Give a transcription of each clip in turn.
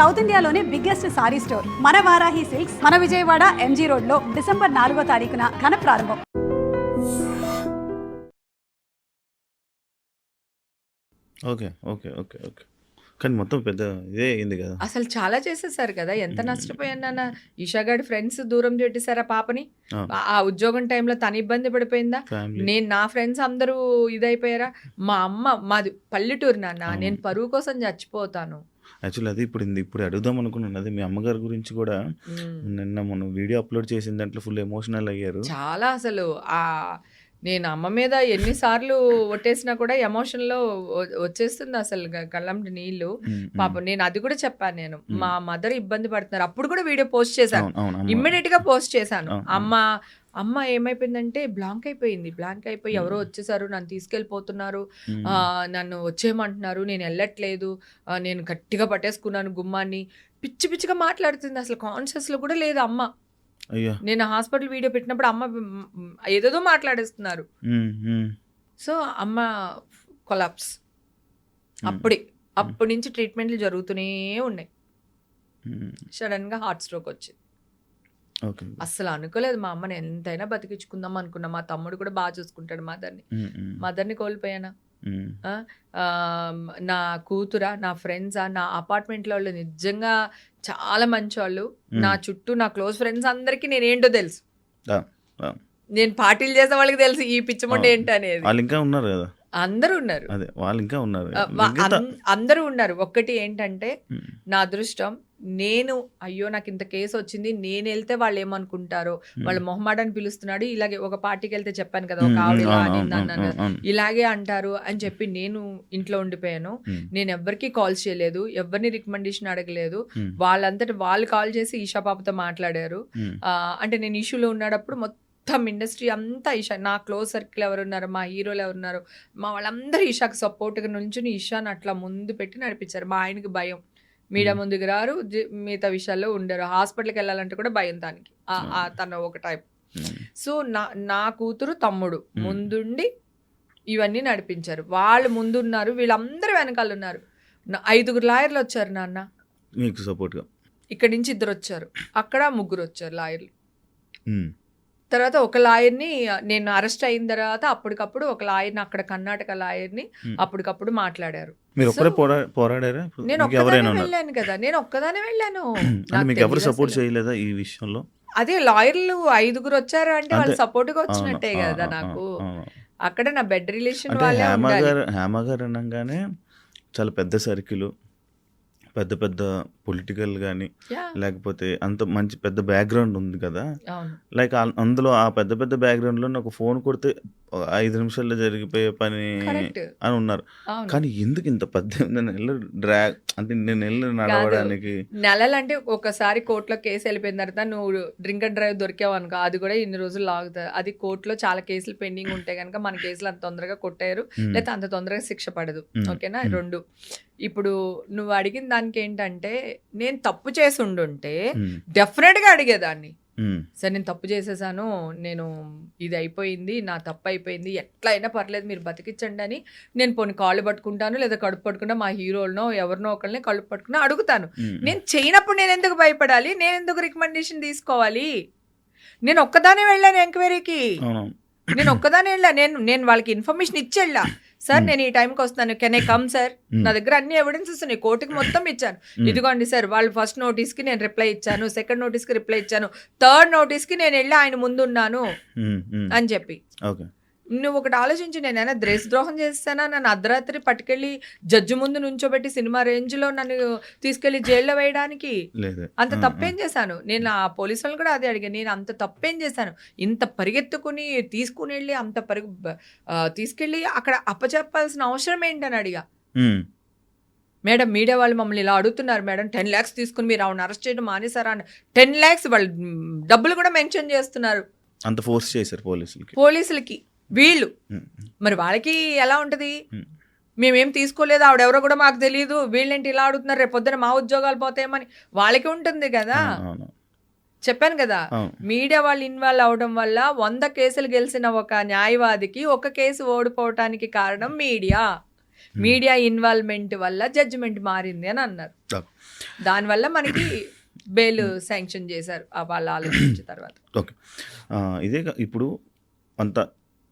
South ఇండియాలోనే biggest sorry store మన Varahi silks మన విజయవాడ ఎంజీ రోడ్ లో డిసెంబర్ 4వ తారీఖున ఘన ప్రారంభం. ఓకే ఓకే ఓకే ఓకే కానీ మొత్తం పెద్ద ఇదే అయింది కదా. అసలు చాలా చేసేసారు కదా. ఎంత నష్టపోయాను నాన్న. ఈషా గారి ఫ్రెండ్స్ దూరం పెట్టేశారు ఆ పాపని. ఆ ఉద్యోగం టైంలో తన ఇబ్బంది పడిపోయిందా. నేను నా ఫ్రెండ్స్ అందరూ ఇదైపోయారా. మా అమ్మ మాది పల్లెటూరు నాన్న. నేను పరువు కోసం చచ్చిపోతాను. యాక్చువల్లీ అది ఇప్పుడు అడుగుదాం అనుకున్నాను. అది మీ అమ్మగారి గురించి కూడా నిన్న మనం వీడియో అప్లోడ్ చేసిన దాంట్లో ఫుల్ ఎమోషనల్ అయ్యారు చాలా. అసలు నేను అమ్మ మీద ఎన్నిసార్లు ఒట్టేసినా కూడా ఎమోషన్లో వచ్చేస్తుంది అసలు కళ్ళంటి నీళ్ళు. పాపం నేను అది కూడా చెప్పాను. నేను మా మదర్ ఇబ్బంది పడుతున్నారు. అప్పుడు కూడా వీడియో పోస్ట్ చేశాను. ఇమ్మీడియట్ గా పోస్ట్ చేశాను. అమ్మ ఏమైపోయిందంటే బ్లాంక్ అయిపోయి ఎవరో వచ్చేసారు, నన్ను తీసుకెళ్ళిపోతున్నారు, నన్ను వచ్చేయమంటున్నారు, నేను వెళ్ళట్లేదు, నేను గట్టిగా పట్టేసుకున్నాను గుమ్మాన్ని, పిచ్చి పిచ్చిగా మాట్లాడుతుంది. అసలు కాన్షియస్ లో కూడా లేదు అమ్మ. నేను హాస్పిటల్ వీడియో పెట్టినప్పుడు అమ్మ ఏదేదో మాట్లాడేస్తున్నారు. సో అమ్మ కొలాప్స్. అప్పటి నుంచి ట్రీట్మెంట్లు జరుగుతూనే ఉన్నాయి. సడన్ గా హార్ట్ స్ట్రోక్ వచ్చింది. అస్సలు అనుకోలేదు. మా అమ్మని ఎంతైనా బతికించుకుందాం అనుకున్నా. మా తమ్ముడు కూడా బాగా చూసుకుంటాడు మదర్ని కోల్పోయానా. నా కూతురా, నా ఫ్రెండ్సా, నా అపార్ట్మెంట్లో వాళ్ళు నిజంగా చాలా మంచి వాళ్ళు. నా చుట్టూ నా క్లోజ్ ఫ్రెండ్స్ అందరికీ నేనేంటో తెలుసు. నేను పార్టీలు చేసే వాళ్ళకి తెలుసు ఈ పిచ్చమంటే ఏంటి అనేది. వాళ్ళు ఇంకా ఉన్నారు కదా. అందరూ ఉన్నారు. అందరూ ఉన్నారు. ఒక్కటి ఏంటంటే నా అదృష్టం. నేను అయ్యో నాకు ఇంత కేసు వచ్చింది, నేను వెళ్తే వాళ్ళు ఏమనుకుంటారో, వాళ్ళ మొహమాటని పిలుస్తున్నాడు, ఇలాగే ఒక పార్టీకి వెళ్తే చెప్పాను కదా ఒక ఆవిడ అన్నాను, ఇలాగే అంటారు అని చెప్పి నేను ఇంట్లో ఉండిపోయాను. నేను ఎవ్వరికి కాల్స్ చేయలేదు, ఎవరిని రికమెండేషన్ అడగలేదు. వాళ్ళంతటి వాళ్ళు కాల్ చేసి ఈషా పాపతో మాట్లాడారు. అంటే నేను ఇష్యూలో ఉన్నప్పుడు మొత్తం ఇండస్ట్రీ అంతా ఈషా, నా క్లోజ్ సర్కిల్ ఎవరున్నారు, మా హీరోలు ఎవరున్నారు, మా వాళ్ళందరూ ఈషాకి సపోర్ట్గా నుంచుని ఈషాని అట్లా ముందు పెట్టి నడిపించారు. మా ఆయనకి భయం, మీడియా ముందుకు రారు, మిగతా విషయాల్లో ఉండరు, హాస్పిటల్కి వెళ్ళాలంటే కూడా భయం దానికి. తన ఒక టైప్. సో నా కూతురు తమ్ముడు ముందుండి ఇవన్నీ నడిపించారు. వాళ్ళు ముందున్నారు, వీళ్ళందరూ వెనకాల ఉన్నారు. 5 లాయర్లు వచ్చారు నాన్న మీకు సపోర్ట్గా. ఇక్కడి నుంచి 2 వచ్చారు, అక్కడ 3 వచ్చారు లాయర్లు. తర్వాత ఒక లాయర్ని నేను అరెస్ట్ అయిన తర్వాత అప్పటికప్పుడు ఒక లాయర్ని, అక్కడ కర్ణాటక లాయర్ని అప్పటికప్పుడు మాట్లాడారు. నేను ఒక్కదానే వెళ్ళాను కదా. నేను ఒక్కదానే వెళ్ళాను. సపోర్ట్ చేయలేదా ఈ విషయంలో? అదే లాయర్లు 5 వచ్చారు అంటే వాళ్ళు సపోర్ట్ గా వచ్చినట్టే కదా నాకు. అక్కడ నా బెడ్ రిలేషన్ వాళ్ళే ఉండాలి. హేమగారు అనగానే చాలా పెద్ద సర్కిల్, పెద్ద పెద్ద పొలిటికల్ కానీ లేకపోతే అంత మంచి పెద్ద బ్యాక్గ్రౌండ్ ఉంది కదా. లైక్ అందులో ఆ పెద్ద పెద్ద బ్యాక్గ్రౌండ్లో నాకు ఫోన్ కొడితే 5 నిమిషాల్లో జరిగిపోయే పని అని ఉన్నారు. కానీ ఎందుకు ఇంత 18 నెలలు డ్రాగ్ అంటే నేను నడవడానికి? నెలలు అంటే ఒకసారి కోర్టులో కేసు వెళ్ళిపోయిన తర్వాత నువ్వు డ్రింక్ అండ్ డ్రైవ్ దొరికావు అనుకో, అది కూడా ఇన్ని రోజులు లాగుతుంది. అది కోర్టులో చాలా కేసులు పెండింగ్ ఉంటే కనుక మన కేసులు అంత తొందరగా కొట్టారు, లేకపోతే అంత తొందరగా శిక్ష పడదు. ఓకేనా? 2 ఇప్పుడు నువ్వు అడిగిన దానికి ఏంటంటే, నేను తప్పు చేసి ఉండుంటే డెఫినెట్ గా అడిగేదాన్ని. సరే నేను తప్పు చేసేసాను, నేను ఇది అయిపోయింది, నా తప్పు అయిపోయింది, ఎట్లా అయినా పర్లేదు మీరు బతికించండి అని నేను పోనీ కాళ్ళు పట్టుకుంటాను, లేదా కడుపు పట్టుకుంటా మా హీరోలనో ఎవరినో ఒకరిని కడుపు పట్టుకున్నా అడుగుతాను. నేను చేయనప్పుడు నేను ఎందుకు భయపడాలి? నేను ఎందుకు రికమెండేషన్ తీసుకోవాలి? నేను ఒక్కదానే వెళ్ళాను ఎంక్వైరీకి. నేను ఒక్కదానే వెళ్ళా. నేను వాళ్ళకి ఇన్ఫర్మేషన్ ఇచ్చి వెళ్ళా. సార్ నేను ఈ టైంకి వస్తాను, కెన్ ఐ కమ్ సార్? నా దగ్గర అన్ని ఎవిడెన్సెస్ ఉన్నాయి, కోర్టుకి మొత్తం ఇచ్చాను. ఇదిగోండి సార్, వాళ్ళు ఫస్ట్ నోటీస్కి నేను రిప్లై ఇచ్చాను, సెకండ్ నోటీస్కి రిప్లై ఇచ్చాను, థర్డ్ నోటీస్కి నేను వెళ్ళి ఆయన ముందు ఉన్నాను అని చెప్పి. నువ్వు ఒకటి ఆలోచించి, నేనైనా దేశద్రోహం చేస్తానా? నన్ను అర్ధరాత్రి పట్టుకెళ్ళి జడ్జి ముందు నుంచోబెట్టి సినిమా రేంజ్లో నన్ను తీసుకెళ్లి జైల్లో వేయడానికి అంత తప్పేం చేశాను? నేను ఆ పోలీసు వాళ్ళు కూడా అదే అడిగాను, నేను అంత తప్పేం చేశాను? ఇంత పరిగెత్తుకుని తీసుకుని వెళ్ళి అంత తీసుకెళ్ళి అక్కడ అప్పచెప్పాల్సిన అవసరం ఏంటని అడిగా. మేడం మీడియా వాళ్ళు మమ్మల్ని ఇలా అడుగుతున్నారు మేడం, 10 lakhs తీసుకుని మీరు ఆవిడ అరెస్ట్ చేయడం మానేసారా అని. 10 lakhs వాళ్ళు డబ్బులు కూడా మెన్షన్ చేస్తున్నారు. అంత ఫోర్స్ చేశారు పోలీసులకి వీళ్ళు. మరి వాళ్ళకి ఎలా ఉంటది? మేమేం తీసుకోలేదు, ఆవిడెవరో కూడా మాకు తెలియదు, వీళ్ళేంటి ఇలా అడుగుతున్నారు, రేపు పొద్దున మా ఉద్యోగాలు పోతాయేమని వాళ్ళకి ఉంటుంది కదా. చెప్పాను కదా, మీడియా వాళ్ళు ఇన్వాల్వ్ అవడం వల్ల 100 కేసులు గెలిచిన ఒక న్యాయవాదికి 1 కేసు ఓడిపోవటానికి కారణం మీడియా ఇన్వాల్వ్మెంట్ వల్ల జడ్జిమెంట్ మారింది అని అన్నారు. దానివల్ల మనకి బెయిల్ శాంక్షన్ చేశారు వాళ్ళ ఆలోచించిన తర్వాత. ఓకే. ఇదే ఇప్పుడు అంత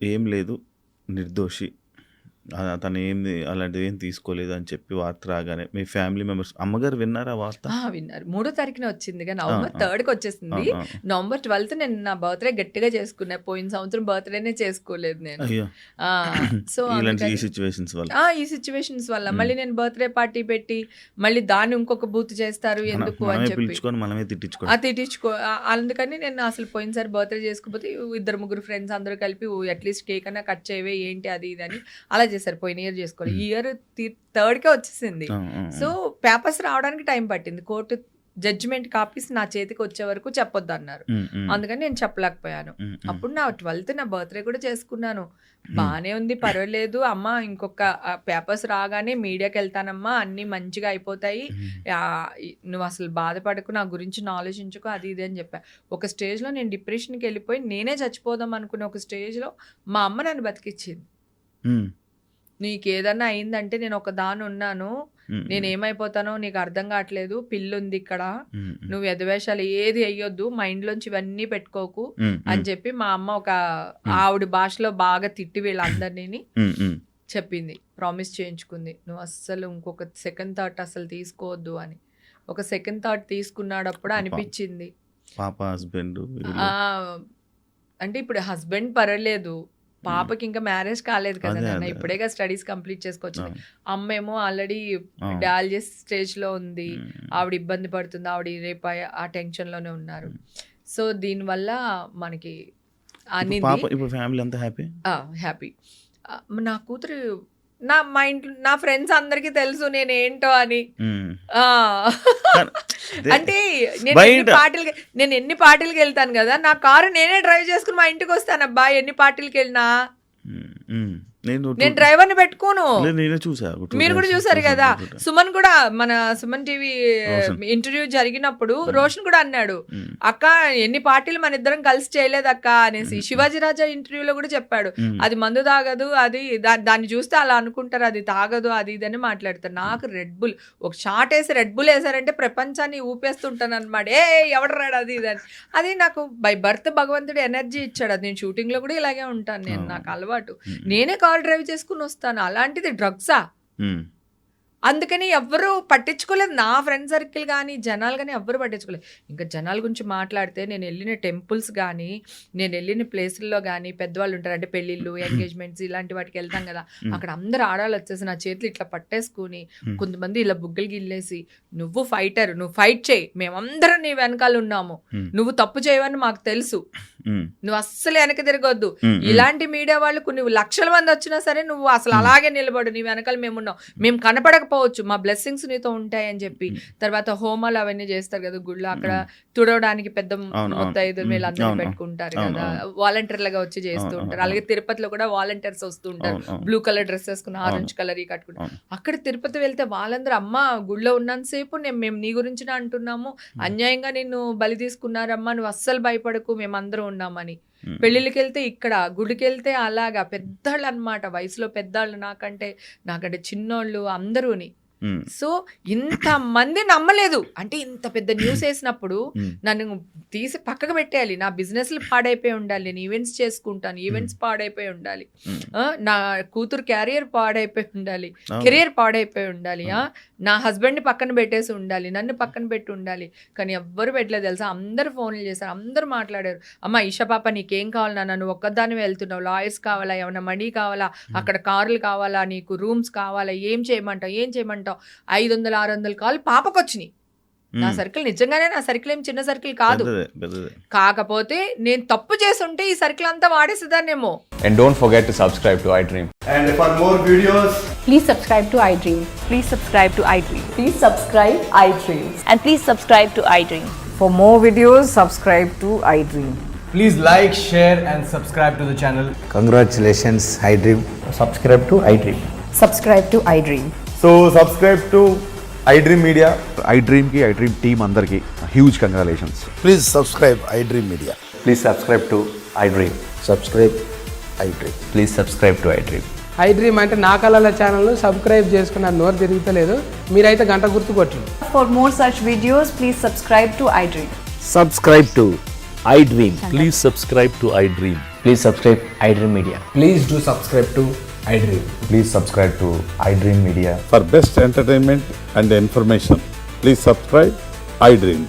ఏం లేదు, నిర్దోషి, తను ఏంది అలాంటిది ఏం తీసుకోలేదు అని చెప్పి వార్త రాగానే మీ ఫ్యామిలీ మెంబర్స్, అమ్మగారు విన్నారా వార్త? విన్నారు. 3వ తారీఖున వచ్చింది, నవంబర్ 3కి వచ్చేసింది. నవంబర్ 12th నేను నా బర్త్డే గట్టిగా చేసుకున్నా. పోయిన సంవత్సరం బర్త్డేనే చేసుకోలేదు నేను. సో ఈ సిచ్యువేషన్స్ వల్ల మళ్ళీ నేను బర్త్డే పార్టీ పెట్టి మళ్ళీ దాన్ని ఇంకొక బూత్ చేస్తారు ఎందుకు అని చెప్పి మనమే తిట్టించుకో. అందుకని నేను అసలు పోయినసారి బర్త్డే చేసుకోకపోతే 2-3 ఫ్రెండ్స్ అందరూ కలిపి అట్లీస్ట్ కేక్ అన్నా కట్ చేయవే ఏంటి అది ఇది అని అలా చేశారు. పోయిన ఇయర్ చేసుకోవాలి, ఈ ఇయర్ 3కే వచ్చేసింది. సో పేపర్స్ రావడానికి టైం పట్టింది. కోర్టు జడ్జిమెంట్ కాపీస్ నా చేతికి వచ్చే వరకు చెప్పొద్దు అన్నారు. అందుకని నేను చెప్పలేకపోయాను. అప్పుడు నా 12th నా బర్త్డే కూడా చేసుకున్నాను. బానే ఉంది, పర్వాలేదు అమ్మ, ఇంకొక పేపర్స్ రాగానే మీడియాకి వెళ్తానమ్మా, అన్ని మంచిగా అయిపోతాయి, నువ్వు అసలు బాధపడకు, నా గురించి ఆలోచించుకో, అది ఇది అని చెప్పా. ఒక స్టేజ్లో నేను డిప్రెషన్కి వెళ్ళిపోయి నేనే చచ్చిపోదాం అనుకునే ఒక స్టేజ్లో మా అమ్మ నన్ను బతికిచ్చింది. నీకు ఏదన్నా అయిందంటే నేను ఒక దాని ఉన్నాను, నేను ఏమైపోతానో నీకు అర్థం కావట్లేదు, పిల్లుంది ఇక్కడ, నువ్వు ఎదవేషాలు ఏది అయ్యొద్దు, మైండ్లోంచి ఇవన్నీ పెట్టుకోకు అని చెప్పి మా అమ్మ ఒక ఆవిడ భాషలో బాగా తిట్టి వీళ్ళందరినీ చెప్పింది. ప్రామిస్ చేయించుకుంది, నువ్వు అస్సలు ఇంకొక సెకండ్ థాట్ అసలు తీసుకోవద్దు అని. ఒక సెకండ్ థాట్ తీసుకున్నాడప్పుడు అనిపించింది పాప హస్బెండ్ అంటే ఇప్పుడు హస్బెండ్ పర్వాలేదు, పాపకి ఇంకా మ్యారేజ్ కాలేదు కదా నాన్న, ఇప్పుడేగా స్టడీస్ కంప్లీట్ చేసుకోవచ్చు. అమ్మేమో ఆల్రెడీ డయాలసిస్ స్టేజ్ లో ఉంది, ఆవిడ ఇబ్బంది పడుతుంది, ఆవిడ రేపు ఆ టెన్షన్ లోనే ఉన్నారు. సో దీనివల్ల మనకి హ్యాపీ. నా కూతురు మా ఇంట్లో నా ఫ్రెండ్స్ అందరికి తెలుసు నేనేంటో అని. అంటే నేను ఎన్ని పార్టీలకి వెళ్తాను కదా, నా కారు నేనే డ్రైవ్ చేసుకుని మా ఇంటికి వస్తాను అబ్బా. ఎన్ని పార్టీలకి వెళ్ళినా నేను డ్రైవర్ ని పెట్టుకోను. మీరు కూడా చూసారు కదా, సుమన్ కూడా మన సుమన్ టీవీ ఇంటర్వ్యూ జరిగినప్పుడు రోషన్ కూడా అన్నాడు, అక్క ఎన్ని పార్టీలు మన ఇద్దరం కలిసి చేయలేదు అక్క అనేసి. శివాజీ రాజా ఇంటర్వ్యూలో కూడా చెప్పాడు, అది మందు తాగదు, అది దాన్ని చూస్తే అలా అనుకుంటారు, అది తాగదు, అది ఇది అని మాట్లాడతారు. నాకు రెడ్ బుల్ ఒక షాట్ వేసి రెడ్ బుల్ వేసారంటే ప్రపంచాన్ని ఊపేస్తుంటాను అనమాట. ఎవడు రాడు అది ఇది అని. అది నాకు బై బర్త్ భగవంతుడు ఎనర్జీ ఇచ్చాడు. అది నేను షూటింగ్ లో కూడా ఇలాగే ఉంటాను, నేను నాకు అలవాటు, నేనే కార్ డ్రైవ్ చేసుకుని వస్తాను. అలాంటిది డ్రగ్సా? అందుకని ఎవ్వరూ పట్టించుకోలేదు, నా ఫ్రెండ్ సర్కిల్ కానీ జనాలు కానీ ఎవ్వరు పట్టించుకోలేదు. ఇంకా జనాల గురించి మాట్లాడితే నేను వెళ్ళిన టెంపుల్స్ కానీ నేను వెళ్ళిన ప్లేసుల్లో కానీ పెద్దవాళ్ళు ఉంటారు, అంటే పెళ్ళిళ్ళు, ఎంగేజ్మెంట్స్ ఇలాంటి వాటికి వెళ్తాం కదా, అక్కడ అందరు ఆడాలి వచ్చేసి నా చేతులు ఇట్లా పట్టేసుకుని, కొంతమంది ఇలా బుగ్గలు గిల్లేసి, నువ్వు ఫైటర్, నువ్వు ఫైట్ చేయి, మేమందరం నీ వెనకాల ఉన్నాము, నువ్వు తప్పు చేయవని మాకు తెలుసు, నువ్వు అస్సలు వెనక తిరగొద్దు, ఇలాంటి మీడియా వాళ్ళు కొన్ని లక్షల మంది వచ్చినా సరే నువ్వు అసలు అలాగే నిలబడు, నీ వెనకాల మేమున్నాం, మేము కనపడకపోవచ్చు, మా బ్లెస్సింగ్స్ నీతో ఉంటాయి అని చెప్పి. తర్వాత హోమాలు అవన్నీ చేస్తారు కదా గుళ్ళో, అక్కడ తుడవడానికి పెద్ద మొత్తం వీళ్ళందరూ పెట్టుకుంటారు కదా, వాలంటీర్లుగా వచ్చి చేస్తూ ఉంటారు. అలాగే తిరుపతిలో కూడా వాలంటీర్స్ వస్తూ ఉంటారు, బ్లూ కలర్ డ్రెస్ వేసుకుని ఆరెంజ్ కలర్ ఈ కట్టుకుంటారు. అక్కడ తిరుపతి వెళ్తే వాళ్ళందరూ, అమ్మ గుళ్ళో ఉన్నంతసేపు మేము నీ గురించి అంటున్నాము, అన్యాయంగా నిన్ను బలి తీసుకున్నారమ్మా, నువ్వు అస్సలు భయపడకు, మేమందరం ఉన్నామని. పెళ్ళిళ్ళకి వెళ్తే ఇక్కడ, గుడికి వెళ్తే అలాగా పెద్దవాళ్ళు అనమాట, వయసులో పెద్దవాళ్ళు, నాకంటే చిన్నోళ్ళు అందరూని. సో ఇంత మంది నమ్మలేదు, అంటే ఇంత పెద్ద న్యూస్ వేసినప్పుడు నన్ను తీసి పక్కకు పెట్టేయాలి. నా బిజినెస్లు పాడైపోయి ఉండాలి, నేను ఈవెంట్స్ చేసుకుంటాను, ఈవెంట్స్ పాడైపోయి ఉండాలి, నా కూతురు కెరియర్ పాడైపోయి ఉండాలి, నా హస్బెండ్ని పక్కన పెట్టేసి ఉండాలి, నన్ను పక్కన పెట్టి ఉండాలి. కానీ ఎవ్వరు పెట్టలేదు తెలుసా, అందరు ఫోన్లు చేశారు, అందరు మాట్లాడారు. అమ్మ ఈషా పాప నీకేం కావాలి నాన్న, నువ్వు ఒక్కదాన్ని వెళ్తున్నావు, లాయర్స్ కావాలా, ఏమన్నా మనీ కావాలా, అక్కడ కార్లు కావాలా, నీకు రూమ్స్ కావాలా, ఏం చేయమంటావు 500-600 కాల్ పాపకు వచ్చినాయి. నా సర్కిల్ నిజంగానే నా సర్కిల్ ఏం చిన్న సర్కిల్ కాదు, కాకపోతే నేను తప్పు చేస్తుంటే ఈ సర్కిల్ అంతా వాడేసేదాన్నేమో. And don't forget to subscribe to iDream. And for more videos, please subscribe to iDream. Please subscribe to iDream. Please subscribe iDream. And please subscribe to iDream. For more videos, subscribe to iDream. please like, share and subscribe to the channel. Congratulations, iDream. Subscribe to iDream. Subscribe to iDream. So subscribe to iDream Media. iDream ki iDream team andarki huge congratulations. Please subscribe iDream Media. Please subscribe to iDream. Subscribe iDream. Please subscribe to iDream. I dream అంటే నా కళల ఛానల్ను subscribe చేసుకున్న నోరు తిరుగుతలేదు. మీరైతే గంట గుర్తు కొట్టండి. For more such videos, please subscribe to iDream. Subscribe to iDream. Please subscribe to iDream. Please subscribe iDream Media. Please do subscribe to iDream. Please subscribe to iDream Media. For best entertainment and information, please subscribe iDream.